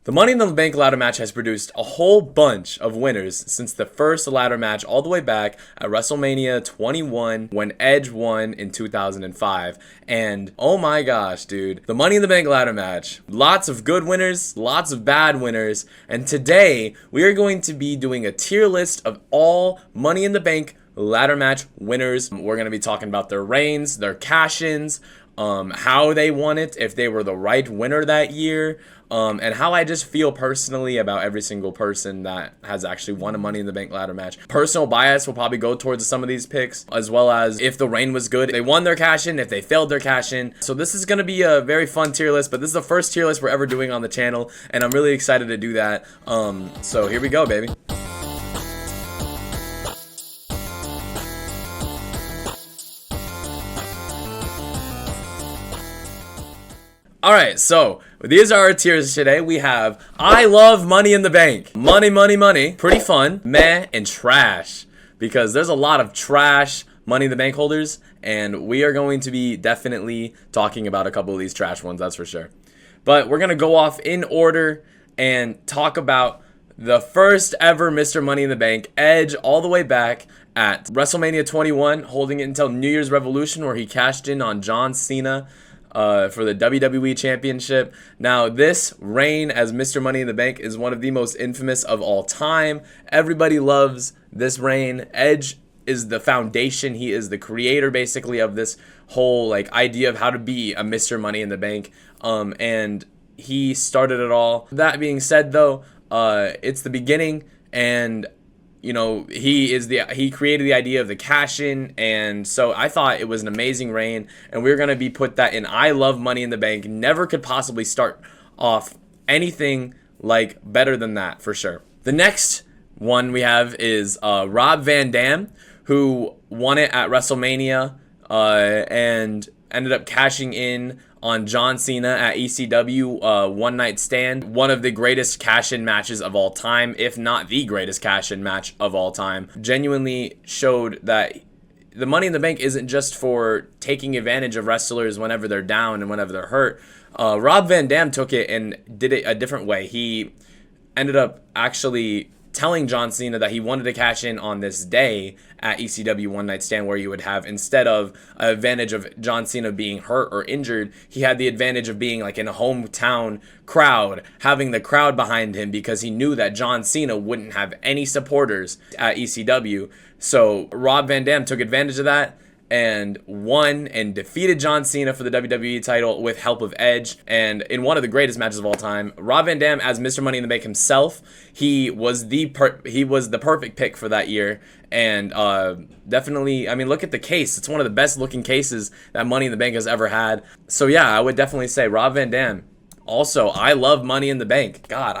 The Money in the Bank ladder match has produced a whole bunch of winners since the first ladder match all the way back at WrestleMania 21 when Edge won in 2005. And oh my gosh, dude, the Money in the Bank ladder match. Lots of good winners, lots of bad winners. And today we are going to be doing a tier list of all Money in the Bank ladder match winners. We're going to be talking about their reigns, their cash-ins, how they won it, if they were the right winner that year, and how I just feel personally about every single person that has actually won a Money in the Bank ladder match. Personal bias will probably go towards some of these picks, as well as if the reign was good, they won their cash in, if they failed their cash in. So this is going to be a very fun tier list, but this is the first tier list we're ever doing on the channel, and I'm really excited to do that. So here we go, baby. Alright, so these are our tiers today. We have I love Money in the Bank. Money, money, money. Pretty fun. Meh and trash. Because there's a lot of trash Money in the Bank holders. And we are going to be definitely talking about a couple of these trash ones, that's for sure. But we're going to go off in order and talk about the first ever Mr. Money in the Bank, Edge, all the way back at WrestleMania 21, holding it until New Year's Revolution, where he cashed in on John Cena for the WWE Championship. Now, this reign as Mr. Money in the Bank is one of the most infamous of all time. Everybody loves this reign. Edge is the foundation. He is the creator, basically, of this whole idea of how to be a Mr. Money in the Bank. And he started it all. That being said, though, it's the beginning, and you know, he created the idea of the cash-in, and so I thought it was an amazing reign, and we're going to be put that in I love Money in the Bank. Never could possibly start off anything better than that, for sure. The next one we have is Rob Van Dam, who won it at WrestleMania and ended up cashing in on John Cena at ECW One Night Stand. One of the greatest cash-in matches of all time, if not the greatest cash-in match of all time. Genuinely showed that the Money in the Bank isn't just for taking advantage of wrestlers whenever they're down and whenever they're hurt. Rob Van Dam took it and did it a different way. He ended up actually telling John Cena that he wanted to cash in on this day at ECW One Night Stand, where you would have, instead of an advantage of John Cena being hurt or injured, he had the advantage of being in a hometown crowd, having the crowd behind him, because he knew that John Cena wouldn't have any supporters at ECW. So Rob Van Dam took advantage of that and won and defeated John Cena for the WWE title with help of Edge, and in one of the greatest matches of all time. Rob Van Dam, as Mr. Money in the Bank himself, he was the perfect pick for that year, and definitely, I mean, look at the case. It's one of the best looking cases that Money in the Bank has ever had. So yeah, I would definitely say Rob Van Dam. Also, I love Money in the Bank. God,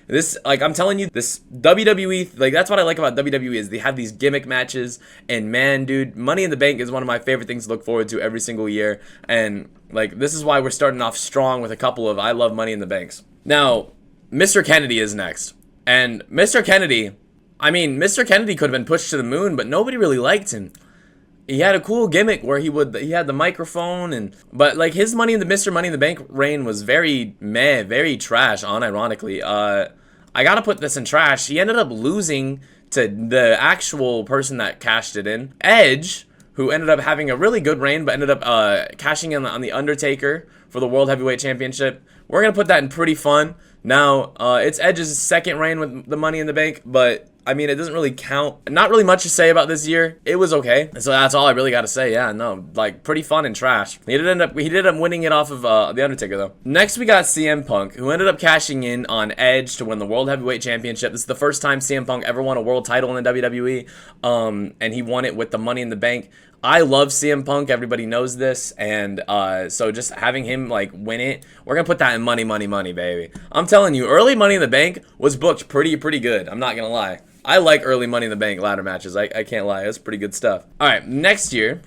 this, I'm telling you, this WWE, that's what I like about WWE, is they have these gimmick matches, and man, dude, Money in the Bank is one of my favorite things to look forward to every single year, and, this is why we're starting off strong with a couple of I love Money in the Banks. Now, Mr. Kennedy is next, and Mr. Kennedy could have been pushed to the moon, but nobody really liked him. He had a cool gimmick where he had the microphone, but his Mr. Money in the Bank reign was very meh, very trash, unironically. I gotta put this in trash. He ended up losing to the actual person that cashed it in, Edge, who ended up having a really good reign, but ended up cashing in on the Undertaker for the World Heavyweight Championship. We're gonna put that in pretty fun. Now, it's Edge's second reign with the Money in the Bank, but I mean, it doesn't really count. Not really much to say about this year. It was okay. So that's all I really got to say. Yeah, no, pretty fun and trash. He did end up winning it off of The Undertaker, though. Next, we got CM Punk, who ended up cashing in on Edge to win the World Heavyweight Championship. This is the first time CM Punk ever won a world title in the WWE, and he won it with the Money in the Bank. I love CM Punk. Everybody knows this, and so just having him win it, we're gonna put that in money, money, money, baby. I'm telling you, early Money in the Bank was booked pretty good. I'm not gonna lie. I like early Money in the Bank ladder matches. I can't lie. It's pretty good stuff. All right, next year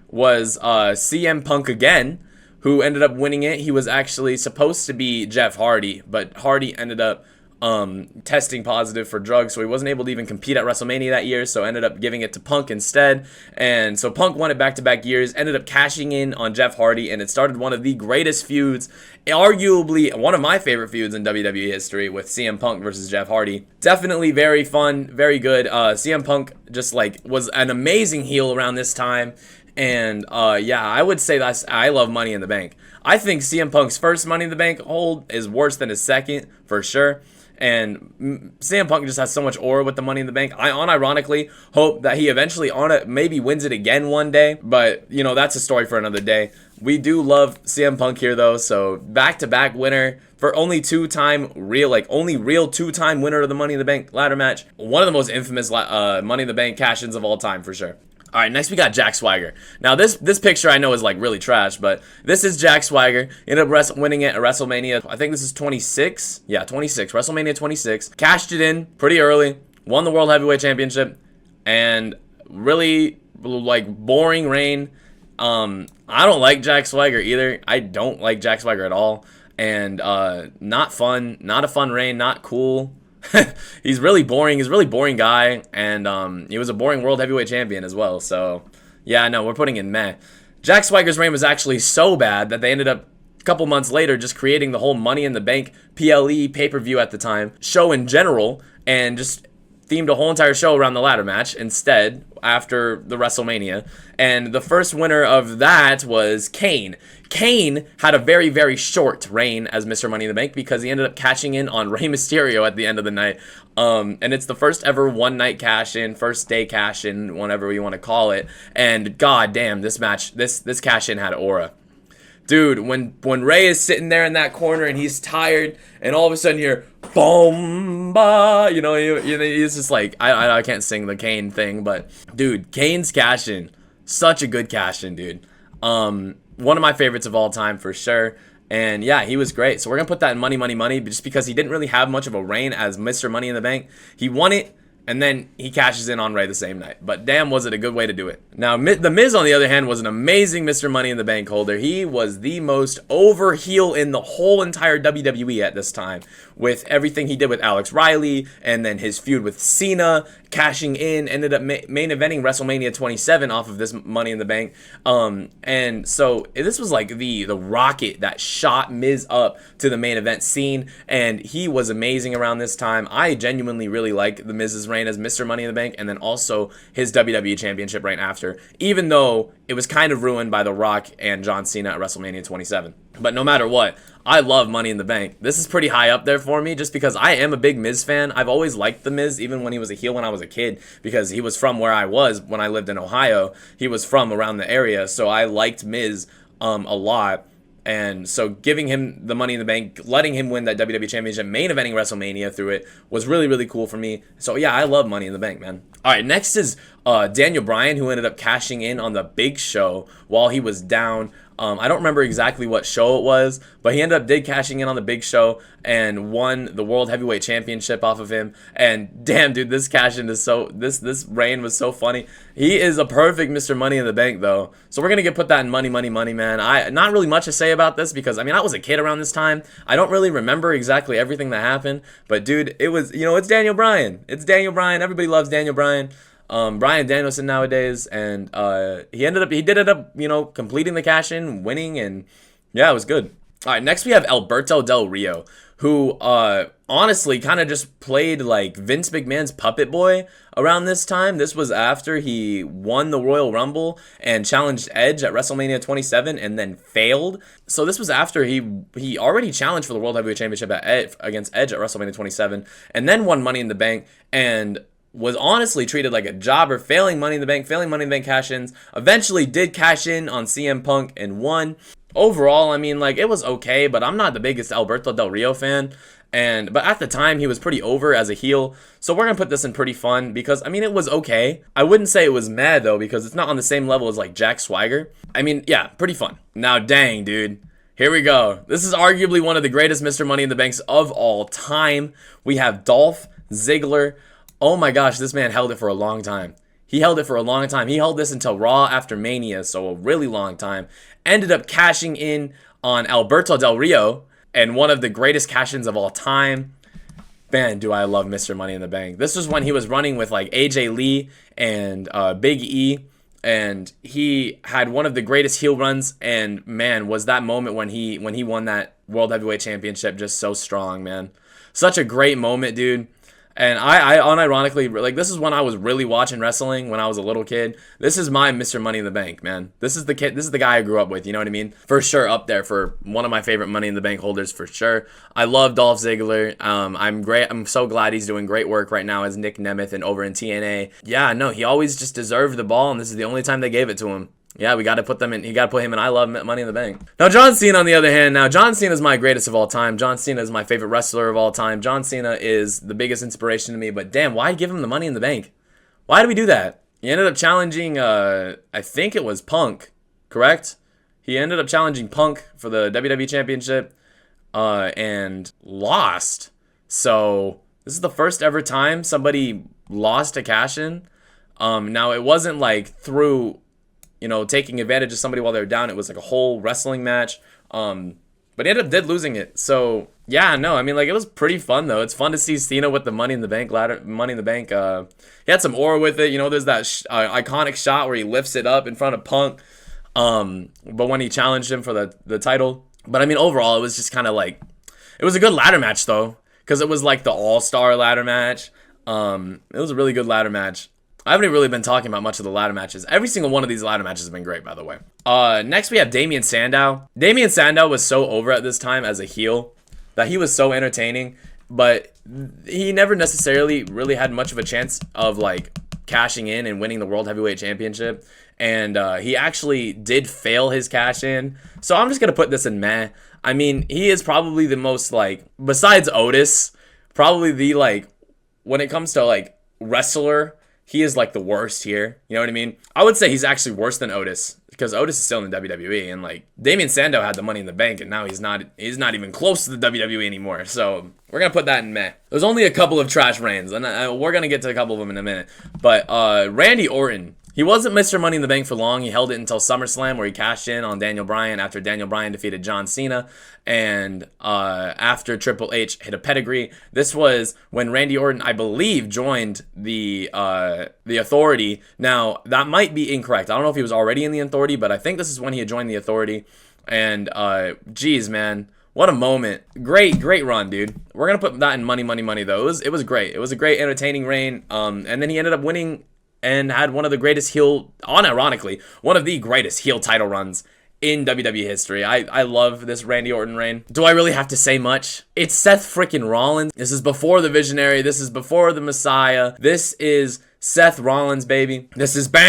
was CM Punk again, who ended up winning it. He was actually supposed to be Jeff Hardy, but Hardy ended up testing positive for drugs, so he wasn't able to even compete at WrestleMania that year, so ended up giving it to Punk instead. And so Punk won it back-to-back years, ended up cashing in on Jeff Hardy, and it started one of the greatest feuds, arguably one of my favorite feuds in WWE history, with CM Punk versus Jeff Hardy. Definitely very fun, very good. CM Punk just like was an amazing heel around this time. And yeah, I would say I love Money in the Bank. I think CM Punk's first Money in the Bank hold is worse than his second, for sure. And CM Punk just has so much aura with the Money in the Bank. I unironically hope that he eventually maybe wins it again one day. But, you know, that's a story for another day. We do love CM Punk here, though. So, back-to-back winner for only only real two-time winner of the Money in the Bank ladder match. One of the most infamous Money in the Bank cash-ins of all time, for sure. All right, next we got Jack Swagger. Now, this picture I know is like really trash, but this is Jack Swagger. Ended up winning it at WrestleMania. I think this is 26. Yeah, 26. WrestleMania 26. Cashed it in pretty early. Won the World Heavyweight Championship. And really, like, boring reign. I don't like Jack Swagger either. I don't like Jack Swagger at all. And not fun. Not a fun reign. Not cool. He's really boring. He's a really boring guy, and he was a boring World Heavyweight Champion as well. So, yeah, no, we're putting in meh. Jack Swagger's reign was actually so bad that they ended up a couple months later just creating the whole Money in the Bank PLE pay-per-view at the time, show in general, and just themed a whole entire show around the ladder match instead after the WrestleMania. And the first winner of that was Kane. Kane had a very, very short reign as Mr. Money in the Bank because he ended up cashing in on Rey Mysterio at the end of the night. And it's the first ever one-night cash-in, first day cash-in, whatever you want to call it. And god damn, this match, this cash-in had aura. Dude, when Rey is sitting there in that corner and he's tired, and all of a sudden you're bomba, you know, he's just like, I can't sing the Kane thing, but dude, Kane's cash-in, such a good cash-in, dude. One of my favorites of all time for sure. And yeah, he was great. So we're gonna put that in money, money, money, just because he didn't really have much of a reign as Mr. Money in the Bank. He won it, and then he cashes in on Rey the same night. But damn, was it a good way to do it. Now, The Miz, on the other hand, was an amazing Mr. Money in the Bank holder. He was the most over heel in the whole entire WWE at this time, with everything he did with Alex Riley, and then his feud with Cena, cashing in, ended up main eventing WrestleMania 27 off of this Money in the Bank. And so this was like the rocket that shot Miz up to the main event scene, and he was amazing around this time. I genuinely really like the Miz's reign as Mr. Money in the Bank, and then also his WWE Championship right after, even though it was kind of ruined by The Rock and John Cena at WrestleMania 27. But no matter what, I love Money in the Bank. This is pretty high up there for me just because I am a big Miz fan. I've always liked The Miz, even when he was a heel when I was a kid, because he was from where I was when I lived in Ohio. He was from around the area, so I liked Miz a lot. And so giving him the Money in the Bank, letting him win that WWE Championship, main eventing WrestleMania through it, was really, really cool for me. So yeah, I love Money in the Bank, man. All right, next is Daniel Bryan, who ended up cashing in on the Big Show while he was down. I don't remember exactly what show it was, but he ended up cashing in on the Big Show and won the World Heavyweight Championship off of him. And damn, dude, this cash-in is this reign was so funny. He is a perfect Mr. Money in the Bank, though. So we're gonna put that in money, money, money, man. Not really much to say about this because I mean I was a kid around this time. I don't really remember exactly everything that happened, but dude, it was, you know, it's Daniel Bryan. It's Daniel Bryan. Everybody loves Daniel Bryan. Bryan Danielson nowadays, and he did end up, you know, completing the cash in, winning, and yeah, it was good. All right, next we have Alberto Del Rio, who honestly kind of just played like Vince McMahon's puppet boy around this time. This was after he won the Royal Rumble and challenged Edge at WrestleMania 27 and then failed. So this was after he already challenged for the World Heavyweight Championship against Edge at WrestleMania 27 and then won Money in the Bank and was honestly treated like a jobber, failing Money in the Bank cash-ins. Eventually did cash in on CM Punk and won. Overall, I mean, like, it was okay, but I'm not the biggest Alberto Del Rio fan. But at the time, he was pretty over as a heel. So we're going to put this in pretty fun because, I mean, it was okay. I wouldn't say it was mad, though, because it's not on the same level as, like, Jack Swagger. I mean, yeah, pretty fun. Now, dang, dude. Here we go. This is arguably one of the greatest Mr. Money in the Banks of all time. We have Dolph Ziggler. Oh my gosh, this man held it for a long time. He held it for a long time. He held this until Raw after Mania, so a really long time. Ended up cashing in on Alberto Del Rio, and one of the greatest cash-ins of all time. Man, do I love Mr. Money in the Bank. This was when he was running with like AJ Lee and Big E, and he had one of the greatest heel runs. And man, was that moment when he won that World Heavyweight Championship just so strong, man. Such a great moment, dude. And I unironically, like, this is when I was really watching wrestling when I was a little kid. This is my Mr. Money in the Bank, man. This is the kid. This is the guy I grew up with. You know what I mean? For sure, up there for one of my favorite Money in the Bank holders, for sure. I love Dolph Ziggler. I'm so glad he's doing great work right now as Nick Nemeth and over in TNA. Yeah, no, he always just deserved the ball, and this is the only time they gave it to him. Yeah, we got to put them in. You got to put him in. I love Money in the Bank. Now, John Cena, on the other hand, John Cena is my greatest of all time. John Cena is my favorite wrestler of all time. John Cena is the biggest inspiration to me. But damn, why give him the Money in the Bank? Why did we do that? He ended up challenging, I think it was Punk, correct? He ended up challenging Punk for the WWE Championship and lost. So this is the first ever time somebody lost a cash-in. Now, it wasn't like through, you know, taking advantage of somebody while they were down. It was like a whole wrestling match. But he ended up losing it. So yeah, no, I mean, like, it was pretty fun though. It's fun to see Cena with the Money in the Bank ladder. Money in the Bank. He had some aura with it. You know, there's that iconic shot where he lifts it up in front of Punk. But when he challenged him for the title. But I mean, overall, it was just kind of like, it was a good ladder match though, because it was like the all-star ladder match. It was a really good ladder match. I haven't really been talking about much of the ladder matches. Every single one of these ladder matches has been great, by the way. Next, we have Damien Sandow. Damien Sandow was so over at this time as a heel that he was so entertaining, but he never necessarily really had much of a chance of, like, cashing in and winning the World Heavyweight Championship. And he actually did fail his cash in. So I'm just going to put this in meh. I mean, he is probably the most, like, besides Otis, probably the, like, when it comes to, like, wrestler, he is like the worst here. You know what I mean? I would say he's actually worse than Otis, because Otis is still in the WWE, and like Damien Sandow had the Money in the Bank, and now he's not even close to the WWE anymore. So we're gonna put that in meh. There's only a couple of trash reigns, and we're gonna get to a couple of them in a minute. But Randy Orton, he wasn't Mr. Money in the Bank for long. He held it until SummerSlam, where he cashed in on Daniel Bryan after Daniel Bryan defeated John Cena, and after Triple H hit a pedigree. This was when Randy Orton, I believe, joined the Authority. Now, that might be incorrect. I don't know if he was already in the Authority, but I think this is when he had joined the Authority. And, geez, man, what a moment. Great run, dude. We're going to put that in money, though. It was great. It was a great, entertaining reign. And then he ended up winning and had one of the greatest heel, unironically, one of the greatest heel title runs in WWE history. I love this Randy Orton reign. Do I really have to say much? It's Seth freaking Rollins. This is before the Visionary. This is before the Messiah. This is Seth Rollins, baby. This is This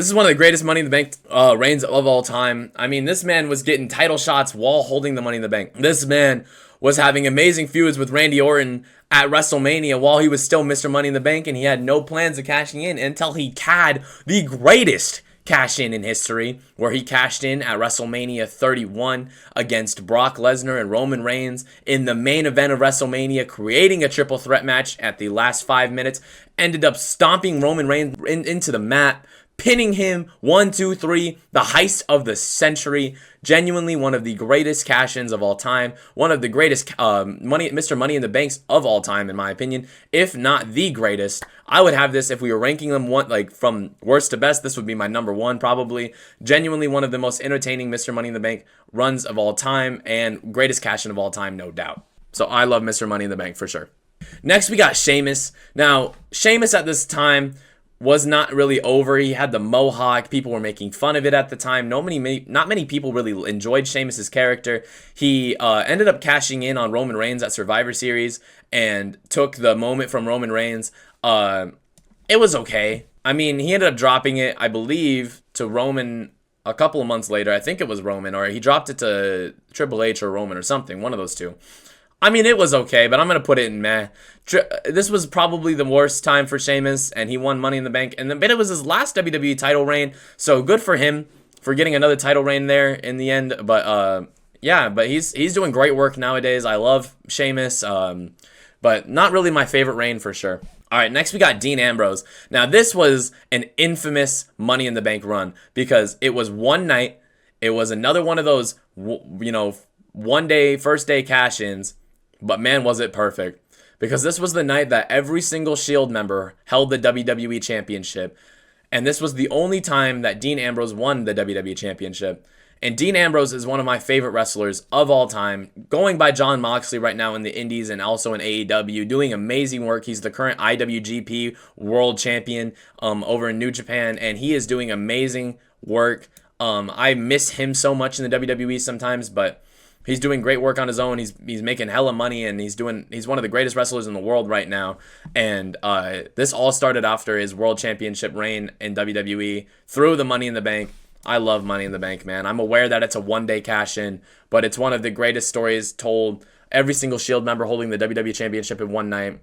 is one of the greatest Money in the Bank reigns of all time. I mean, this man was getting title shots while holding the Money in the Bank. This man was having amazing feuds with Randy Orton at WrestleMania while he was still Mr. Money in the Bank, and he had no plans of cashing in until he had the greatest cash in history, where he cashed in at WrestleMania 31 against Brock Lesnar and Roman Reigns in the main event of WrestleMania, creating a triple threat match at the last 5 minutes, ended up stomping Roman Reigns into the mat, pinning him 1, 2, 3, the heist of the century. Genuinely one of the greatest cash-ins of all time, one of the greatest Mr. Money in the Banks of all time, in my opinion, if not the greatest. I would have this, if we were ranking them from worst to best, this would be my number one probably. Genuinely one of the most entertaining Mr. Money in the Bank runs of all time, and greatest cash-in of all time, no doubt. So I love Mr. Money in the Bank for sure. Next, we got Sheamus. Now, Sheamus at this time was not really over. He had the mohawk. People were making fun of it at the time. Not many people really enjoyed Sheamus's character. He ended up cashing in on Roman Reigns at Survivor Series and took the moment from Roman Reigns. It was okay. I mean, he ended up dropping it, I believe, to Roman a couple of months later. I think it was Roman, or he dropped it to Triple H or Roman or something, one of those two. I mean, it was okay, but I'm going to put it in meh. This was probably the worst time for Sheamus, and he won Money in the Bank. But it was his last WWE title reign, so good for him for getting another title reign there in the end. But, yeah, but he's doing great work nowadays. I love Sheamus, but not really my favorite reign for sure. All right, next we got Dean Ambrose. Now, this was an infamous Money in the Bank run because it was one night. It was another one of those, first day cash-ins, but man, was it perfect. Because this was the night that every single Shield member held the WWE Championship. And this was the only time that Dean Ambrose won the WWE Championship. And Dean Ambrose is one of my favorite wrestlers of all time, going by Jon Moxley right now in the Indies and also in AEW, doing amazing work. He's the current IWGP World Champion over in New Japan, and he is doing amazing work. I miss him so much in the WWE sometimes, but he's doing great work on his own. He's making hella money, and he's one of the greatest wrestlers in the world right now. And this all started after his World Championship reign in WWE through the Money in the Bank. I love Money in the Bank, man. I'm aware that it's a one-day cash-in, but it's one of the greatest stories told. Every single Shield member holding the WWE Championship in one night.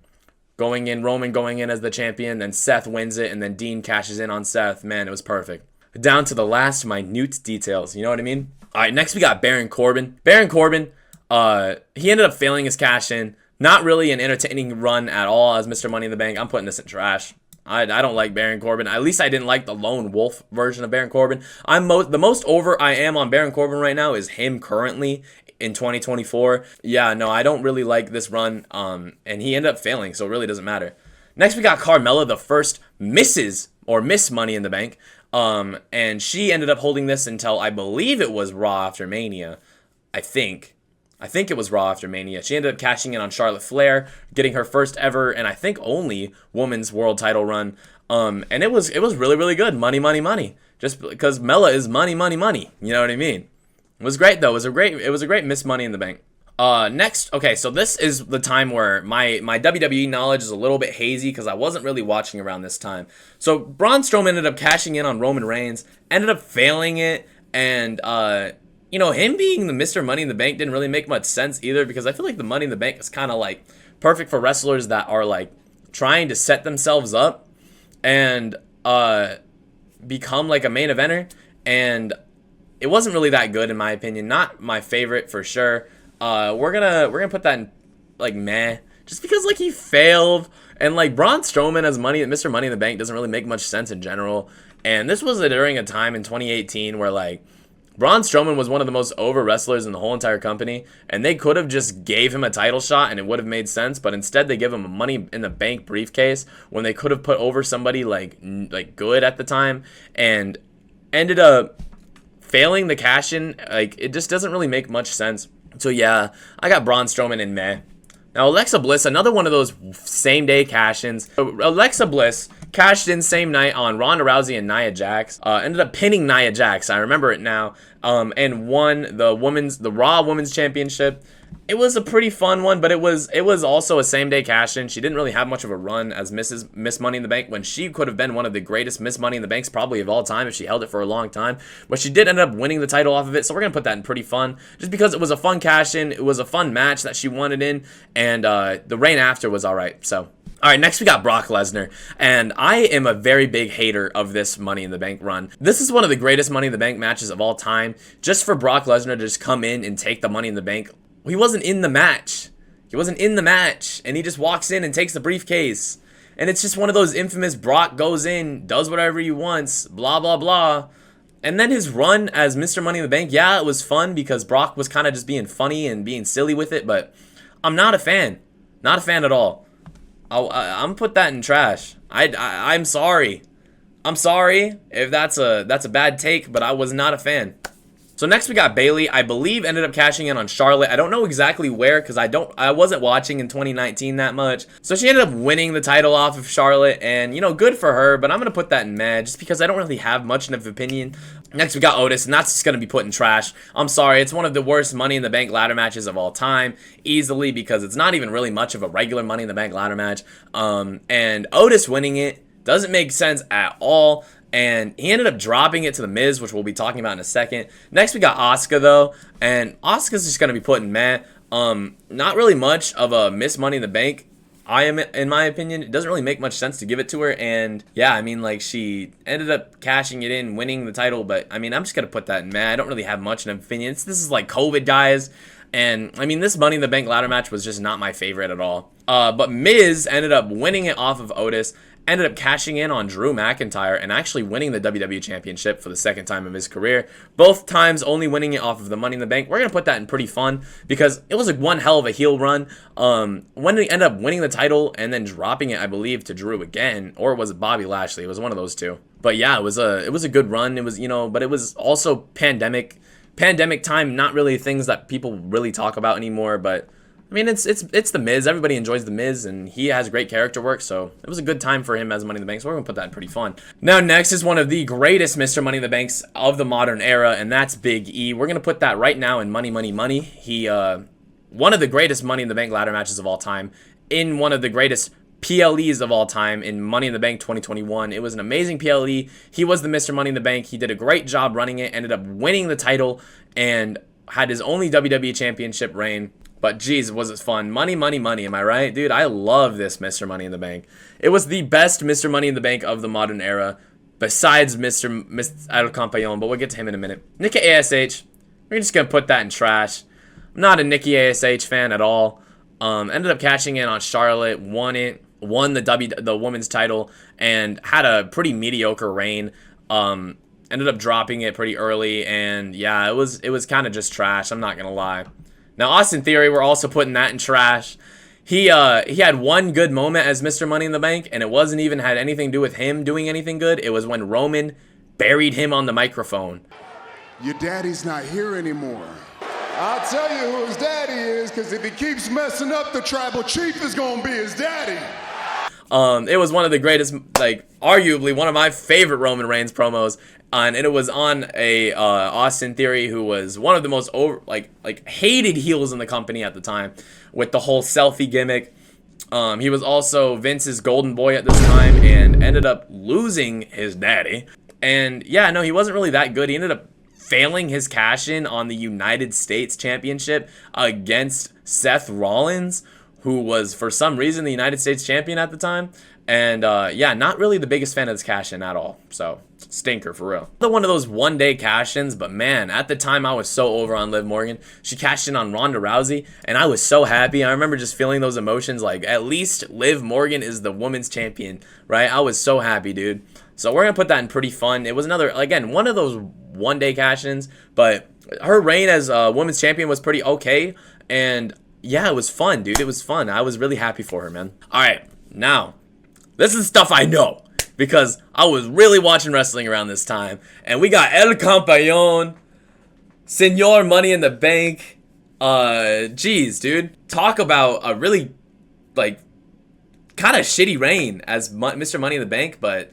Roman going in as the champion, then Seth wins it, and then Dean cashes in on Seth. Man, it was perfect. Down to the last minute details, you know what I mean? All right, next we got Baron Corbin. Baron Corbin, he ended up failing his cash-in. Not really an entertaining run at all as Mr. Money in the Bank. I'm putting this in trash. I don't like Baron Corbin. At least I didn't like the Lone Wolf version of Baron Corbin. The most over I am on Baron Corbin right now is him currently in 2024. Yeah, no, I don't really like this run. And he ended up failing, so it really doesn't matter. Next, we got Carmella, the first Miss Money in the Bank. And she ended up holding this until I believe it was Raw after Mania. I think it was Raw after Mania. She ended up cashing in on Charlotte Flair, getting her first ever and I think only women's world title run. And it was really, really good. Money, money, money. Just because Mella is money, money, money. You know what I mean? It was great though. It was a great Miss Money in the Bank. Next, okay, so this is the time where my WWE knowledge is a little bit hazy because I wasn't really watching around this time. So Braun Strowman ended up cashing in on Roman Reigns, ended up failing it, and him being the Mr. Money in the Bank didn't really make much sense either because I feel like the Money in the Bank is kind of like perfect for wrestlers that are like trying to set themselves up and become like a main eventer, and it wasn't really that good in my opinion. Not my favorite for sure. We're gonna put that in like meh, just because like he failed, and like Braun Strowman as Mr. Money in the Bank doesn't really make much sense in general. And this was during a time in 2018 where like Braun Strowman was one of the most over wrestlers in the whole entire company, and they could have just gave him a title shot and it would have made sense, but instead they give him a Money in the Bank briefcase when they could have put over somebody like good at the time, and ended up failing the cash in. Like it just doesn't really make much sense. So yeah, I got Braun Strowman in meh. Now Alexa Bliss, another one of those same day cash-ins. Alexa Bliss cashed in same night on Ronda Rousey and Nia Jax. Ended up pinning Nia Jax. I remember it now. And won the Raw Women's Championship. It was a pretty fun one, but it was also a same day cash-in. She didn't really have much of a run as Miss Money in the Bank when she could have been one of the greatest Miss Money in the Banks probably of all time if she held it for a long time. But she did end up winning the title off of it, so we're gonna put that in pretty fun, just because it was a fun cash-in. It was a fun match that she won it in, and the reign after was all right. So. All right, next we got Brock Lesnar, and I am a very big hater of this Money in the Bank run. This is one of the greatest Money in the Bank matches of all time. Just for Brock Lesnar to just come in and take the Money in the Bank. He wasn't in the match. And he just walks in and takes the briefcase. And it's just one of those infamous Brock goes in, does whatever he wants, blah, blah, blah. And then his run as Mr. Money in the Bank, yeah, it was fun because Brock was kind of just being funny and being silly with it, but I'm not a fan. Not a fan at all. I'm put that in trash. I'm sorry. I'm sorry if that's a bad take, but I was not a fan. So next we got Bayley. I believe ended up cashing in on Charlotte. I don't know exactly where because I wasn't watching in 2019 that much. So she ended up winning the title off of Charlotte, and good for her, but I'm gonna put that in meh just because I don't really have much of an opinion. Next we got Otis, and that's just gonna be put in trash. I'm sorry, it's one of the worst Money in the Bank ladder matches of all time, easily, because it's not even really much of a regular Money in the Bank ladder match. And Otis winning it doesn't make sense at all. And he ended up dropping it to The Miz, which we'll be talking about in a second. Next, we got Asuka, though. And Asuka's just going to be put in meh. Not really much of a Miss Money in the Bank. In my opinion, it doesn't really make much sense to give it to her. And yeah, I mean, like, she ended up cashing it in, winning the title. But, I mean, I'm just going to put that in meh. I don't really have much of an opinion. This is like COVID, guys. And, I mean, this Money in the Bank ladder match was just not my favorite at all. But Miz ended up winning it off of Otis. ended up cashing in on Drew McIntyre and actually winning the WWE Championship for the second time of his career. Both times only winning it off of the Money in the Bank. We're going to put that in pretty fun because it was one hell of a heel run. When he ended up winning the title and then dropping it, I believe, to Drew again, or was it Bobby Lashley? It was one of those two. But yeah, it was a good run. It was, but it was also pandemic time, not really things that people really talk about anymore, but I mean, it's the Miz. Everybody enjoys the Miz, and he has great character work, so it was a good time for him as Money in the Bank, so we're going to put that in pretty fun. Now, next is one of the greatest Mr. Money in the Banks of the modern era, and that's Big E. We're going to put that right now in Money, Money, Money. He, one of the greatest Money in the Bank ladder matches of all time, in one of the greatest PLEs of all time in Money in the Bank 2021. It was an amazing PLE. He was the Mr. Money in the Bank. He did a great job running it, ended up winning the title, and had his only WWE Championship reign. But geez, was it fun. Money, money, money. Am I right? Dude, I love this Mr. Money in the Bank. It was the best Mr. Money in the Bank of the modern era, besides Mr. El Campeon, but we'll get to him in a minute. Nikki ASH, we're just going to put that in trash. I'm not a Nikki ASH fan at all. Ended up cashing in on Charlotte, won the women's title, and had a pretty mediocre reign. Ended up dropping it pretty early, and yeah, it was kind of just trash. I'm not going to lie. Now, Austin Theory, we're also putting that in trash. He had one good moment as Mr. Money in the Bank, and it wasn't even had anything to do with him doing anything good. It was when Roman buried him on the microphone. Your daddy's not here anymore. I'll tell you who his daddy is, because if he keeps messing up, the tribal chief is going to be his daddy. It was one of the greatest, arguably one of my favorite Roman Reigns promos, and it was on a Austin Theory, who was one of the most hated heels in the company at the time, with the whole selfie gimmick. He was also Vince's golden boy at this time, and ended up losing his daddy. And yeah, no, he wasn't really that good. He ended up failing his cash in on the United States Championship against Seth Rollins, who was, for some reason, the United States champion at the time. And, yeah, not really the biggest fan of this cash-in at all. So, stinker, for real. Another one of those one-day cash-ins, but man, at the time, I was so over on Liv Morgan. She cashed in on Ronda Rousey, and I was so happy. I remember just feeling those emotions, at least Liv Morgan is the women's champion, right? I was so happy, dude. So, we're going to put that in pretty fun. It was another, again, one of those one-day cash-ins, but her reign as women's champion was pretty okay, and yeah, it was fun, dude. It was fun. I was really happy for her, man. All right, now, this is stuff I know because I was really watching wrestling around this time. And we got El Campeon, Senor Money in the Bank. Geez, dude. Talk about a really, kind of shitty reign as Mr. Money in the Bank, but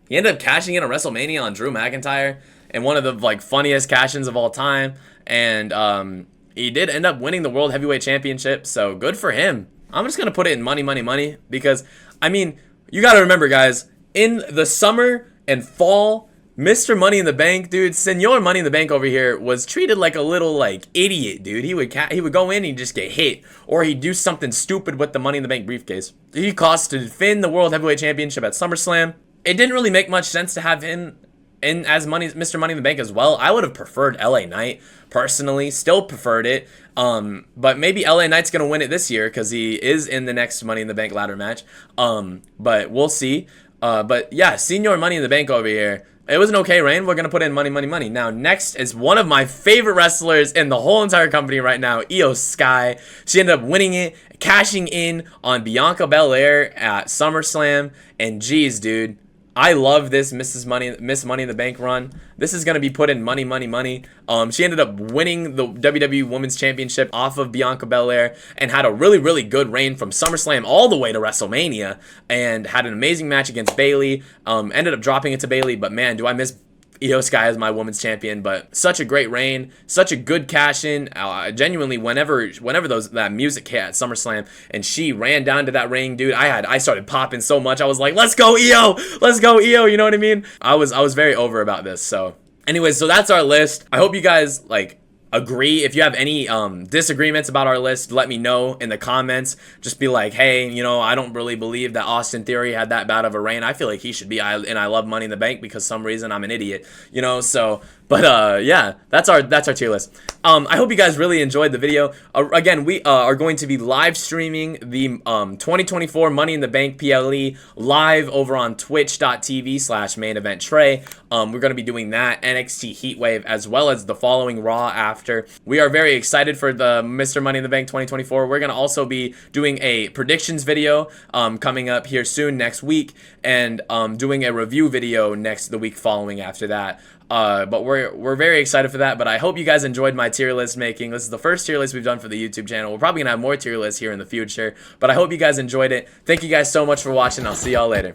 he ended up cashing in on WrestleMania on Drew McIntyre and one of the, funniest cash-ins of all time. And, he did end up winning the World Heavyweight Championship, so good for him. I'm just going to put it in money, money, money, because, I mean, you got to remember, guys, in the summer and fall, Mr. Money in the Bank, dude, Senor Money in the Bank over here was treated like a little, idiot, dude. He would go in and he'd just get hit, or he'd do something stupid with the Money in the Bank briefcase. He costed Finn the World Heavyweight Championship at SummerSlam. It didn't really make much sense to have him in as Mr. Money in the Bank as well. I would have preferred LA Knight, personally. Still preferred it. But maybe LA Knight's going to win it this year because he is in the next Money in the Bank ladder match. But we'll see. But yeah, Senior Money in the Bank over here. It was an okay reign. We're going to put in money, money, money. Now, next is one of my favorite wrestlers in the whole entire company right now, Io Sky. She ended up winning it, cashing in on Bianca Belair at SummerSlam. And geez, dude, I love this Miss Money in the Bank run. This is going to be put in money, money, money. She ended up winning the WWE Women's Championship off of Bianca Belair and had a really, really good reign from SummerSlam all the way to WrestleMania and had an amazing match against Bayley. Ended up dropping it to Bayley, but man, do I miss Io Sky as my women's champion. But such a great reign, such a good cash in. Genuinely, whenever that music hit at SummerSlam and she ran down to that ring, dude, I started popping so much. I was like, let's go Io, let's go Io. You know what I mean? I was very over about this. So anyways, so that's our list. I hope you guys agree. If you have any disagreements about our list, let me know in the comments. Just be like, hey, I don't really believe that Austin Theory had that bad of a reign. I feel like he should be, and I love Money in the Bank because some reason I'm an idiot, so, But yeah, that's our tier list. I hope you guys really enjoyed the video. Again, we are going to be live streaming the 2024 Money in the Bank PLE live over on twitch.tv/main-event-Trey. We're going to be doing that NXT Heatwave as well as the following Raw after. We are very excited for the Mr. Money in the Bank 2024. We're going to also be doing a predictions video coming up here soon next week, and doing a review video the week following after that. But we're very excited for that. But I hope you guys enjoyed my tier list making. This is the first tier list we've done for the YouTube channel. We're probably gonna have more tier lists here in the future. But I hope you guys enjoyed it. Thank you guys so much for watching. I'll see y'all later.